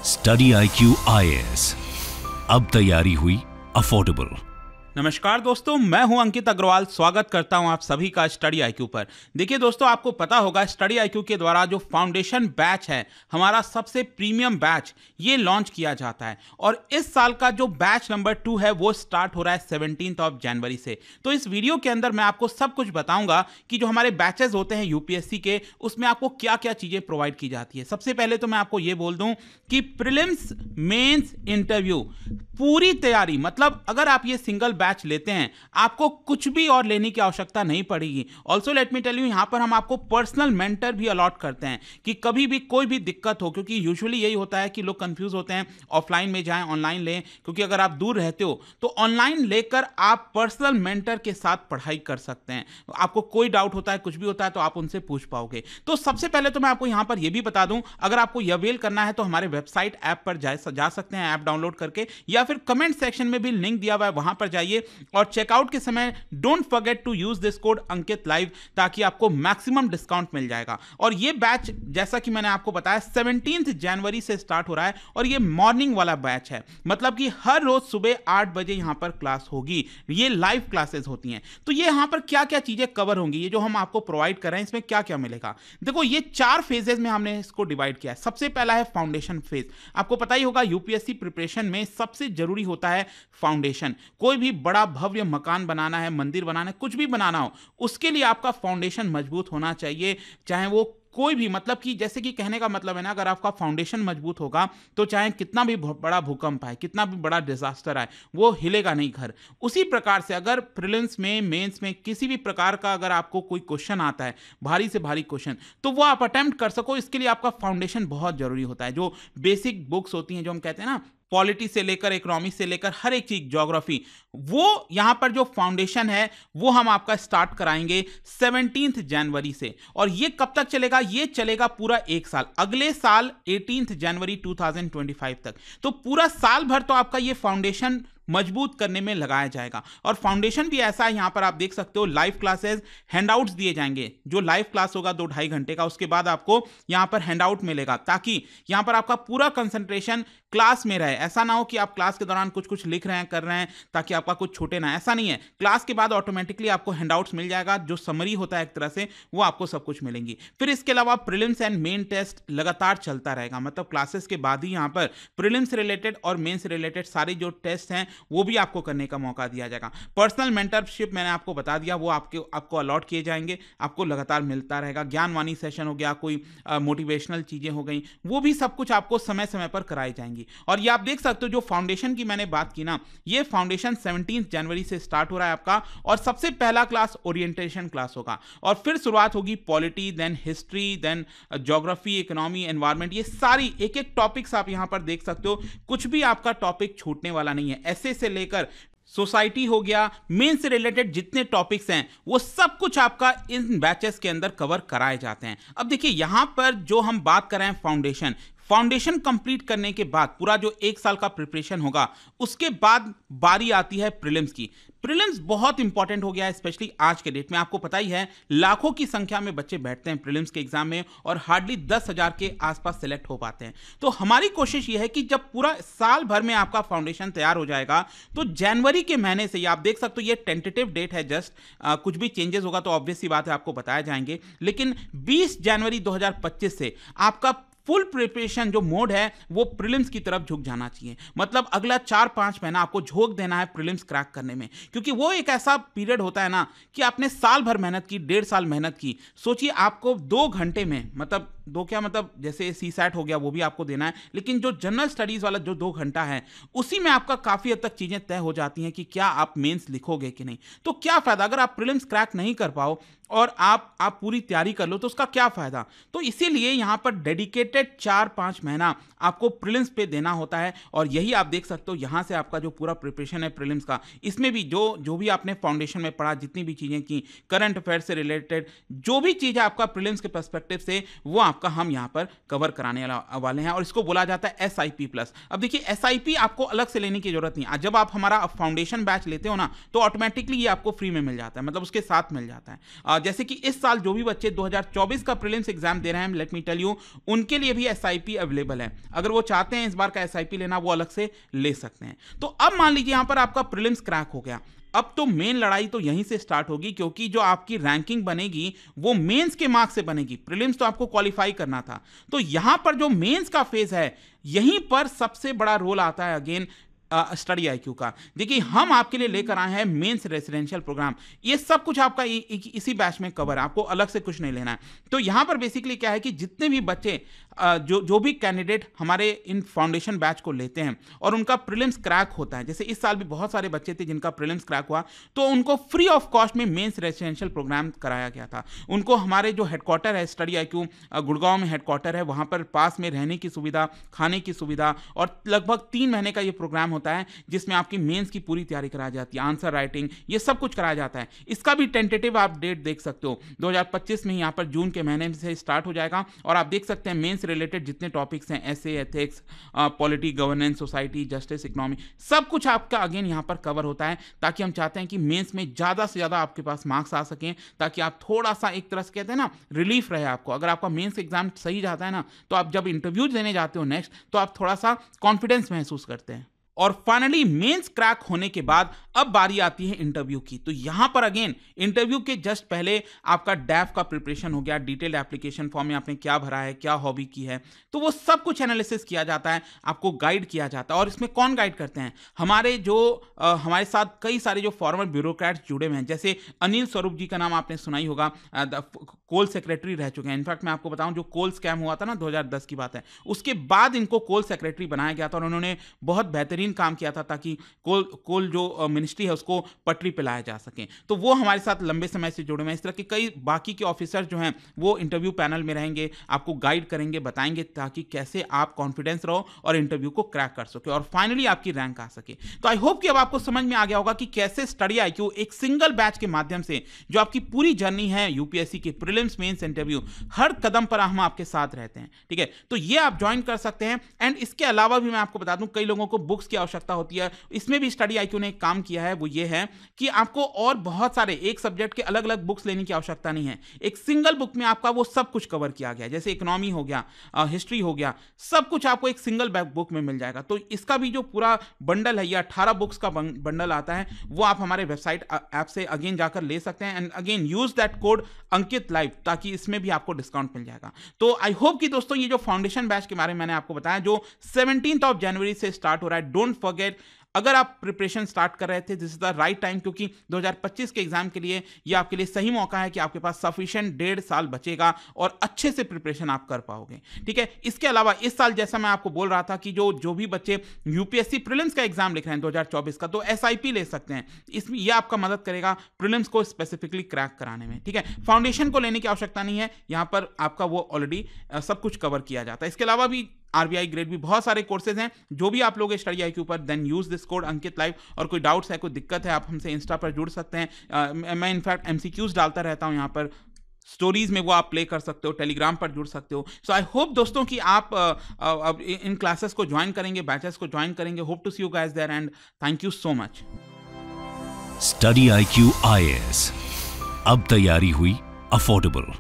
Study IQ IAS, अब तैयारी हुई अफोर्डेबल। नमस्कार दोस्तों, मैं हूं अंकित अग्रवाल। स्वागत करता हूं आप सभी का स्टडी IQ पर। देखिए दोस्तों, आपको पता होगा स्टडी IQ के द्वारा जो फाउंडेशन बैच है, हमारा सबसे प्रीमियम बैच, ये लॉन्च किया जाता है। और इस साल का जो बैच नंबर 2 है वो स्टार्ट हो रहा है 17 जनवरी से। तो इस वीडियो के अंदर मैं आपको सब कुछ बताऊंगा कि जो हमारे बैचेस होते हैं यूपीएससी के, उसमें आपको क्या क्या चीजें प्रोवाइड की जाती है। सबसे पहले तो मैं आपको ये बोल दूं कि प्रीलिम्स, मेंस, इंटरव्यू पूरी तैयारी, मतलब अगर आप ये सिंगल बैच लेते हैं आपको कुछ भी और लेने की आवश्यकता नहीं पड़ेगी। Also let me tell you, यहां पर हम आपको पर्सनल मेंटर भी अलॉट करते हैं कि कभी भी कोई भी दिक्कत हो, क्योंकि यूजुअली यही होता है कि लोग कंफ्यूज होते हैं ऑफलाइन में जाएं ऑनलाइन लें, क्योंकि अगर आप दूर रहते हो तो ऑनलाइन लेकर आप पर्सनल मेंटर के साथ पढ़ाई कर सकते हैं। आपको कोई डाउट होता है, कुछ भी होता है तो आप उनसे पूछ पाओगे। तो सबसे पहले तो मैं आपको यहां पर यह भी बता दूं, अगर आपको यह अवेल करना है तो हमारे वेबसाइट ऐप पर जा सकते हैं, ऐप डाउनलोड करके, या फिर कमेंट सेक्शन में भी लिंक दिया हुआ है, वहां पर जाइए और चेकआउट के समय don't forget to use this code Ankit live, ताकि आपको मैक्सिमम डिस्काउंट मिल जाएगा। और ये बैच, जैसा कि मैंने आपको बताया, 17 जनवरी से स्टार्ट हो रहा है और ये मॉर्निंग वाला बैच है, मतलब कि हर रोज सुबह 8 बजे यहां पर क्लास होगी। ये लाइव क्लासेस होती हैं। तो ये यहां पर क्या क्या चीजें कवर होंगी, ये जो हम आपको प्रोवाइड कर रहे हैं, इसमें क्या क्या मिलेगा। देखो, ये 4 फेजेस में हमने इसको डिवाइड किया है। सबसे पहला है फाउंडेशन फेज। आपको पता ही होगा यूपीएससी प्रिपरेशन में सबसे जरूरी होता है फाउंडेशन। कोई भी बड़ा भव्य मकान बनाना है, मंदिर बनाना है, कुछ भी बनाना हो, उसके लिए आपका फाउंडेशन मजबूत होना चाहिए। चाहे वो कोई भी, मतलब कि जैसे कि कहने का मतलब है ना, अगर आपका फाउंडेशन मजबूत होगा तो चाहे कितना भी बड़ा भूकंप आए, कितना भी बड़ा डिजास्टर आए, वो हिलेगा नहीं घर। उसी प्रकार से अगर प्रीलिम्स में, मेंस में किसी भी प्रकार का अगर आपको कोई क्वेश्चन आता है, भारी से भारी क्वेश्चन, तो वो आप अटेम्प्ट कर सको, इसके लिए आपका फाउंडेशन बहुत जरूरी होता है। जो बेसिक बुक्स होती हैं, जो हम कहते हैं ना, पॉलिटी से लेकर इकोनॉमिक्स से लेकर हर एक चीज, ज्योग्राफी, वो यहां पर जो फाउंडेशन है वो हम आपका स्टार्ट कराएंगे 17 जनवरी से। और ये कब तक चलेगा? ये चलेगा पूरा 1 साल, अगले साल 18 जनवरी 2025 तक। तो पूरा साल भर तो आपका ये फाउंडेशन मजबूत करने में लगाया जाएगा। और फाउंडेशन भी ऐसा है, यहां पर आप देख सकते हो, लाइव क्लासेस, हैंडआउट्स दिए जाएंगे। जो लाइव क्लास होगा 2-2.5 घंटे का, उसके बाद आपको यहां पर हैंडआउट मिलेगा, ताकि यहां पर आपका पूरा कंसंट्रेशन क्लास में रहे। ऐसा ना हो कि आप क्लास के दौरान कुछ कुछ लिख रहे हैं, कर रहे हैं, ताकि आपका कुछ छूटे ना, ऐसा नहीं है। क्लास के बाद ऑटोमेटिकली आपको हैंडआउट्स मिल जाएगा, जो समरी होता है एक तरह से, वो आपको सब कुछ मिलेंगी। फिर इसके अलावा प्रीलिम्स एंड मेन टेस्ट लगातार चलता रहेगा, मतलब क्लासेस के बाद ही यहां पर प्रीलिम्स रिलेटेड और मेंस रिलेटेड सारे जो टेस्ट हैं वो भी आपको करने का मौका दिया जाएगा। पर्सनल मेंटरशिप मैंने आपको बता दिया, वो आपको अलॉट किए जाएंगे, आपको लगातार मिलता रहेगा। ज्ञानवाणी सेशन हो गया, कोई मोटिवेशनल चीजें हो गई, वो भी सब कुछ आपको समय समय पर कराई जाएंगी। और ये आप देख सकते हो, जो फाउंडेशन की मैंने बात की ना, ये फाउंडेशन 17 जनवरी से स्टार्ट हो रहा है आपका। और सबसे पहला क्लास ओरिएंटेशन क्लास होगा, और फिर शुरुआत होगी polity, then history, then geography, economy, environment, ये सारी एक एक टॉपिक्स आप यहां पर देख सकते हो। कुछ भी आपका टॉपिक छूटने वाला नहीं है। ऐसे से लेकर सोसाइटी हो गया, मेन से रिलेटेड जितने टॉपिक्स हैं, वो सब कुछ आपका इन बैचेस के अंदर कवर कराए जाते हैं। अब देखिए, यहां पर जो हम बात कर रहे हैं फाउंडेशन कंप्लीट करने के बाद पूरा जो 1 साल का प्रिपरेशन होगा, उसके बाद बारी आती है प्रीलिम्स की। प्रीलिम्स बहुत इंपॉर्टेंट हो गया है, स्पेशली आज के डेट में। आपको पता ही है, लाखों की संख्या में बच्चे बैठते हैं प्रीलिम्स के एग्जाम में, और हार्डली 10,000 के आसपास सेलेक्ट हो पाते हैं। तो हमारी कोशिश यह है कि जब पूरा साल भर में आपका फाउंडेशन तैयार हो जाएगा, तो जनवरी के महीने से, आप देख सकते हो ये टेंटेटिव डेट है जस्ट, कुछ भी चेंजेस होगा तो ऑब्वियस सी बात है आपको बताया जाएंगे, लेकिन 20 जनवरी 2025 से आपका फुल प्रिपरेशन जो मोड है वो प्रीलिम्स की तरफ झुक जाना चाहिए। मतलब अगला 4-5 महीना आपको झोंक देना है प्रीलिम्स क्रैक करने में, क्योंकि वो एक ऐसा पीरियड होता है ना कि आपने साल भर मेहनत की, 1.5 साल मेहनत की। सोचिए, आपको 2 घंटे में, मतलब दो क्या, मतलब जैसे CSAT हो गया वो भी आपको देना है, लेकिन जो जनरल स्टडीज वाला जो 2 घंटा है, उसी में आपका काफी हद तक चीजें तय हो जाती हैं कि क्या आप मेंस लिखोगे कि नहीं। तो क्या फायदा अगर आप प्रीलिम्स क्रैक नहीं कर पाओ और आप पूरी तैयारी कर लो, तो उसका क्या फायदा। तो इसीलिए यहां पर डेडिकेटेड 4-5 महीना आपको प्रीलिम्स पे देना होता है। और यही आप देख सकते हो, यहां से आपका जो पूरा प्रिपरेशन है प्रीलिम्स का, इसमें भी जो भी आपने फाउंडेशन में पढ़ा, जितनी भी चीजें की, करंट अफेयर से रिलेटेड जो भी चीज है आपका प्रीलिम्स के पर्सपेक्टिव से, वो आपका हम यहां पर कवर कराने वाले हैं। और इसको बोला जाता है SIP+। अब देखिए, SIP आपको अलग से लेने की जरूरत नहीं। जब आप हमारा फाउंडेशन बैच लेते हो ना, तो ऑटोमेटिकली ये आपको फ्री में मिल जाता है, मतलब उसके साथ मिल जाता है। जैसे कि इस साल जो भी बच्चे 2024 का प्रीलिम्स एग्जाम दे रहे हैं, लेट मी टेल यू, उनके लिए भी एसआईपी अवेलेबल है। अगर वो चाहते हैं इस बार का एसआईपी लेना, वो अलग से ले सकते हैं। तो अब मान लीजिए यहां पर आपका प्रीलिम्स क्रैक हो गया, अब तो मेन लड़ाई तो यहीं से स्टार्ट होगी, क्योंकि जो आपकी रैंकिंग बनेगी वो मेंस के मार्क्स से बनेगी। प्रीलिम्स तो आपको क्वालिफाई करना था, तो यहां पर जो मेंस का फेज है, यहीं पर सबसे बड़ा रोल आता है अगेन स्टडी आईक्यू का। देखिए, हम आपके लिए लेकर आए हैं मेंस रेसिडेंशियल प्रोग्राम। ये सब कुछ आपका इसी बैच में कवर है, आपको अलग से कुछ नहीं लेना है। तो यहां पर बेसिकली क्या है कि जितने भी बच्चे जो भी कैंडिडेट हमारे इन फाउंडेशन बैच को लेते हैं और उनका प्रीलिम्स क्रैक होता है, जैसे इस साल भी बहुत सारे बच्चे थे जिनका प्रीलिम्स क्रैक हुआ, तो उनको फ्री ऑफ कॉस्ट में मेंस रेसिडेंशियल प्रोग्राम कराया गया था। उनको हमारे जो हेडक्वार्टर है स्टडी आईक्यू गुड़गांव में हेडक्वार्टर है, वहां पर पास में रहने की सुविधा, खाने की सुविधा, और लगभग 3 महीने का ये प्रोग्राम होता है जिसमें आपकी मेंस की पूरी तैयारी कराई जाती है, आंसर राइटिंग, ये सब कुछ कराया जाता है। इसका भी टेंटेटिव आप डेट देख सकते हो, 2025 में यहाँ पर जून के महीने से स्टार्ट हो जाएगा। और आप देख सकते हैं मेंस रिलेटेड जितने टॉपिक्स हैं, essay, ethics, polity, governance, society, justice, economy, सब कुछ आपका अगेन यहाँ पर कवर होता है, ताकि हम चाहते हैं कि मेंस में ज़्यादा से ज़्यादा आपके पास मार्क्स आ सकें, ताकि आप थोड़ा सा एक तरह से कहते हैं ना रिलीफ रहे आपको। अगर आपका मेंस एग्जाम सही जाता है ना, तो आप जब इंटरव्यूज देने जाते हो नेक्स्ट, तो आप थोड़ा सा कॉन्फिडेंस महसूस करते हैं। और फाइनली मेंस क्रैक होने के बाद अब बारी आती है इंटरव्यू की। तो यहां पर अगेन इंटरव्यू के जस्ट पहले आपका डैफ का प्रिपरेशन हो गया, डिटेल्ड एप्लीकेशन फॉर्म में आपने क्या भरा है, क्या हॉबी की है, तो वो सब कुछ एनालिसिस किया जाता है, आपको गाइड किया जाता है। और इसमें कौन गाइड करते हैं? हमारे साथ कई सारे जो फॉर्मर ब्यूरोक्रेट्स जुड़े हुए हैं, जैसे अनिल स्वरूप जी का नाम आपने सुना ही होगा, कोल सेक्रेटरी रह चुके हैं। इनफैक्ट मैं आपको बताऊं, जो कोल स्कैम हुआ था ना 2010 की बात है, उसके बाद इनको कोल सेक्रेटरी बनाया गया था और उन्होंने बहुत बेहतरीन काम किया था ताकि कोल जो मिनिस्ट्री है उसको पटरी पे लाया जा सके। तो वो हमारे साथ लंबे समय से जुड़े हुए हैं। इस तरह के कई बाकी के ऑफिसर्स जो हैं वो इंटरव्यू पैनल में रहेंगे, आपको गाइड करेंगे, बताएंगे ताकि कैसे आप कॉन्फिडेंस रहो और इंटरव्यू को क्रैक कर सके और फाइनली आपकी रैंक आ सके। तो आई होप कि अब आपको समझ में आ गया होगा कि कैसे स्टडी आईक्यू एक सिंगल बैच के माध्यम से जो आपकी पूरी जर्नी है यूपीएससी के प्रीलिम्स, मेंस, इंटरव्यू, हर कदम पर हम आपके साथ रहते हैं। ठीक है, तो ये आप ज्वाइन कर सकते हैं। एंड इसके अलावा भी मैं आपको बता दूं, कई लोगों को बुक्स की आवश्यकता होती है, इसमें भी स्टडी आईक्यू ने एक काम किया है, वो ये है कि आपको और बहुत सारे एक सब्जेक्ट के अलग अलग बुक्स लेने की आवश्यकता नहीं है। एक सिंगल बुक में आपका वो सब कुछ कवर किया गया है, जैसे इकोनॉमी हो गया, हिस्ट्री हो गया, सब कुछ आपको एक सिंगल बुक में मिल जाएगा। तो इसका भी जो पूरा बंडल है, ये 18 बुक्स का बंडल आता है, वो आप हमारे वेबसाइट ऐप से अगेन जाकर ले सकते हैं। And again use that code Ankit live, ताकि इसमें भी आपको डिस्काउंट मिल जाएगा। तो आई होप कि दोस्तों ये जो फाउंडेशन बैच के बारे में मैंने आपको बताया, जो 17 जनवरी से स्टार्ट हो रहा है, डोंट फॉरगेट, अगर आप प्रिपरेशन स्टार्ट कर रहे थे, this is the right time, क्योंकि 2025 के एग्जाम के लिए ये आपके लिए सही मौका है कि आपके पास सफिशिएंट 1.5 साल बचेगा और अच्छे से प्रिपरेशन आप कर पाओगे। ठीक है, इसके अलावा इस साल जैसा मैं आपको बोल रहा था कि जो भी बच्चे यूपीएससी प्रीलिम्स का एग्जाम लिख रहे हैं 2024 का, तो एसआईपी ले सकते हैं। इसमें यह आपका मदद करेगा प्रीलिम्स को स्पेसिफिकली क्रैक कराने में। ठीक है, फाउंडेशन को लेने की आवश्यकता नहीं है, यहां पर आपका वो ऑलरेडी सब कुछ कवर किया जाता है। इसके अलावा भी आरबीआई ग्रेड भी बहुत सारे कोर्सेज हैं जो भी आप लोग स्टडी आईक्यू पर, then use this code Ankit live. और कोई डाउट्स है, कोई दिक्कत है, आप हमसे इंस्टा पर जुड़ सकते हैं। मैं इनफैक्ट एमसीक्यूज डालता रहता हूं यहाँ पर, स्टोरीज में वो आप प्ले कर सकते हो, टेलीग्राम पर जुड़ सकते हो। सो आई होप दोस्तों कि आप अब इन क्लासेस को ज्वाइन करेंगे, बैचेस को ज्वाइन करेंगे। Hope to see you guys there and thank you so much. Study IQ IAS, अब तैयारी हुई अफोर्डेबल।